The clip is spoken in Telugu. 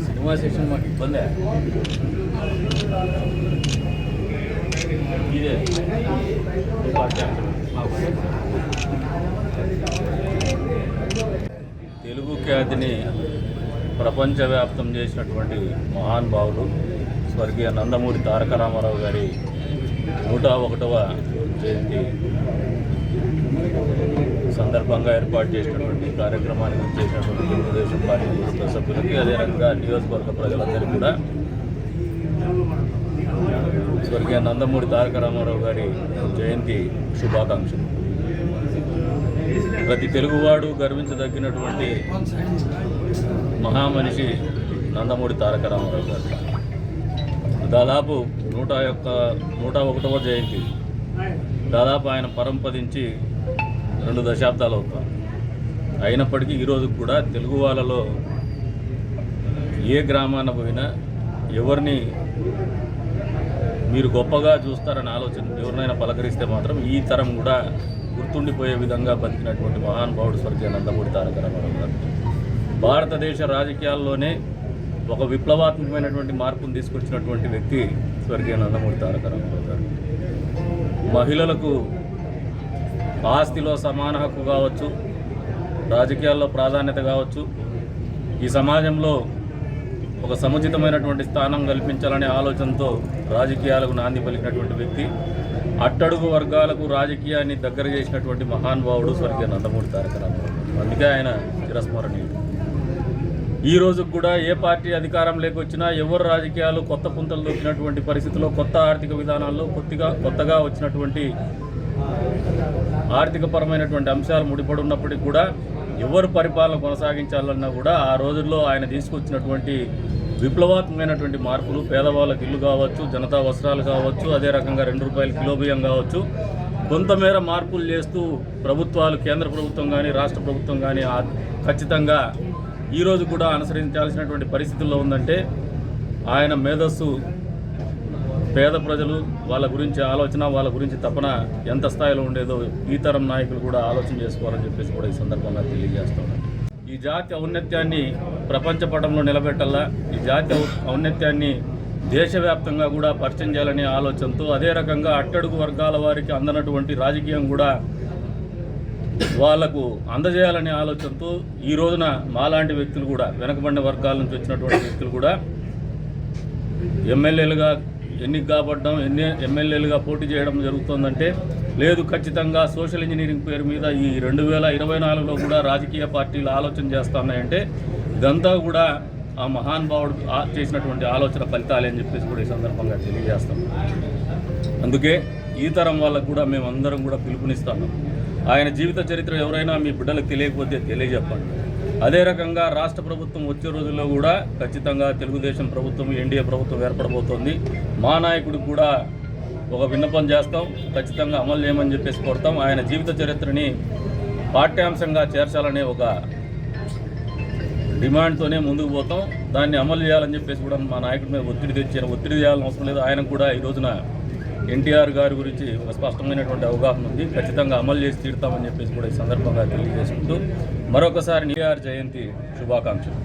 సినిమా సెక్షన్ మాకు ఇబ్బందే. ఇదే తెలుగు ఖ్యాతిని ప్రపంచవ్యాప్తం చేసినటువంటి మహానుభావులు స్వర్గీయ నందమూరి తారక రామారావు గారి 101వ జయంతి సందర్భంగా ఏర్పాటు చేసినటువంటి కార్యక్రమానికి చేసినటువంటి తెలుగుదేశం పార్టీ కుటుంబ సభ్యులకి, అదే రకంగా నియోజకవర్గ ప్రజలందరికీ కూడా స్వర్గీయ నందమూరి తారక రామారావు గారి జయంతి శుభాకాంక్షలు. ప్రతి తెలుగువాడు గర్వించదగినటువంటి మహామనిషి నందమూరి తారక రామారావు గారు. దాదాపు 101వ జయంతి, దాదాపు ఆయన పరంపదించి 2 దశాబ్దాలు అవుతాయి. అయినప్పటికీ ఈరోజు కూడా తెలుగు వాళ్ళలో ఏ గ్రామాన పోయినా ఎవరిని మీరు గొప్పగా చూస్తారని ఆలోచన, ఎవరినైనా పలకరిస్తే మాత్రం ఈ తరం కూడా గుర్తుండిపోయే విధంగా బతికినటువంటి మహానుభావుడు స్వర్గీయ నందమూరి తారక రామారావు గారు. భారతదేశ రాజకీయాల్లోనే ఒక విప్లవాత్మకమైనటువంటి మార్పును తీసుకొచ్చినటువంటి వ్యక్తి స్వర్గీయ నందమూరి తారక రామారావు గారు. మహిళలకు ఆస్తిలో సమాన హక్కు కావచ్చు, రాజకీయాల్లో ప్రాధాన్యత కావచ్చు, ఈ సమాజంలో ఒక సముచితమైనటువంటి స్థానం కల్పించాలనే ఆలోచనతో రాజకీయాలకు నాంది పలికినటువంటి వ్యక్తి, అట్టడుగు వర్గాలకు రాజకీయాన్ని దగ్గర చేసినటువంటి మహానుభావుడు స్వర్గీయ నందమూరి తారక రామారావు. అందుకే ఆయన చిరస్మరణీయుడు. ఈ రోజుకు కూడా ఏ పార్టీ అధికారం లేకొచ్చినా, ఎవరు రాజకీయాలు కొత్త పుంతలు దొరికినటువంటి పరిస్థితుల్లో, కొత్త ఆర్థిక విధానాల్లో కొత్తగా వచ్చినటువంటి ఆర్థికపరమైనటువంటి అంశాలు ముడిపడి ఉన్నప్పటికీ కూడా ఎవరు పరిపాలన కొనసాగించాలన్నా కూడా ఆ రోజుల్లో ఆయన తీసుకొచ్చినటువంటి విప్లవాత్మకమైనటువంటి మార్పులు, పేదవాళ్ళకి ఇల్లు కావచ్చు, జనతా వస్త్రాలు కావచ్చు, అదే రకంగా ₹2 కిలో బియ్యం కావచ్చు, కొంతమేర మార్పులు చేస్తూ ప్రభుత్వాలు, కేంద్ర ప్రభుత్వం కానీ రాష్ట్ర ప్రభుత్వం కానీ ఖచ్చితంగా ఈరోజు కూడా అనుసరించాల్సినటువంటి పరిస్థితుల్లో ఉందంటే ఆయన మేధస్సు, పేద ప్రజలు వాళ్ళ గురించి ఆలోచన, వాళ్ళ గురించి తపన ఎంత స్థాయిలో ఉండేదో ఈ తరం నాయకులు కూడా ఆలోచన చేసుకోవాలని చెప్పేసి కూడా ఈ సందర్భంగా తెలియజేస్తున్నాను. ఈ జాతి ఔన్నత్యాన్ని ప్రపంచ పటంలో నిలబెట్టాలా, ఈ జాతి ఔన్నత్యాన్ని దేశవ్యాప్తంగా కూడా పరిచయం చేయాలనే ఆలోచనతో, అదే రకంగా అట్టడుగు వర్గాల వారికి అందనటువంటి రాజకీయం కూడా వాళ్లకు అందజేయాలనే ఆలోచనతో ఈ రోజున మాలాంటి వ్యక్తులు కూడా, వెనకబడిన వర్గాల నుంచి వచ్చినటువంటి వ్యక్తులు కూడా ఎమ్మెల్యేలుగా ఎన్నిక కాబడ్డం, ఎమ్మెల్యేలుగా పోటీ చేయడం జరుగుతుందంటే, లేదు ఖచ్చితంగా సోషల్ ఇంజనీరింగ్ పేరు మీద ఈ 2024లో కూడా రాజకీయ పార్టీలు ఆలోచన చేస్తున్నాయంటే ఇదంతా కూడా ఆ మహానుభావుడు చేసినటువంటి ఆలోచన ఫలితాలే అని చెప్పేసి కూడా ఈ సందర్భంగా తెలియజేస్తాం. అందుకే ఈ తరం వాళ్ళకు కూడా మేమందరం కూడా పిలుపునిస్తున్నాం. ఆయన జీవిత చరిత్ర ఎవరైనా మీ బిడ్డలకు తెలియకపోతే తెలియజెప్పండి. అదే రకంగా రాష్ట్ర ప్రభుత్వం వచ్చే రోజుల్లో కూడా ఖచ్చితంగా తెలుగుదేశం ప్రభుత్వం, ఎన్డీఏ ప్రభుత్వం ఏర్పడబోతోంది. మా నాయకుడికి కూడా ఒక విన్నపం చేస్తాం, ఖచ్చితంగా అమలు చేయమని చెప్పేసి కోరుతాం. ఆయన జీవిత చరిత్రని పాఠ్యాంశంగా చేర్చాలనే ఒక డిమాండ్తోనే ముందుకు పోతాం. దాన్ని అమలు చేయాలని చెప్పేసి కూడా మా నాయకుడి మీద ఒత్తిడి చేయాలని అవసరం లేదు. ఆయన కూడా ఈ రోజున ఎన్టీఆర్ గారి గురించి ఒక స్పష్టమైనటువంటి అవగాహన ఉంది, ఖచ్చితంగా అమలు చేసి తీరుతామని చెప్పేసి కూడా ఈ సందర్భంగా తెలియజేసుకుంటూ మరొకసారి ఎన్టీఆర్ జయంతి శుభాకాంక్షలు.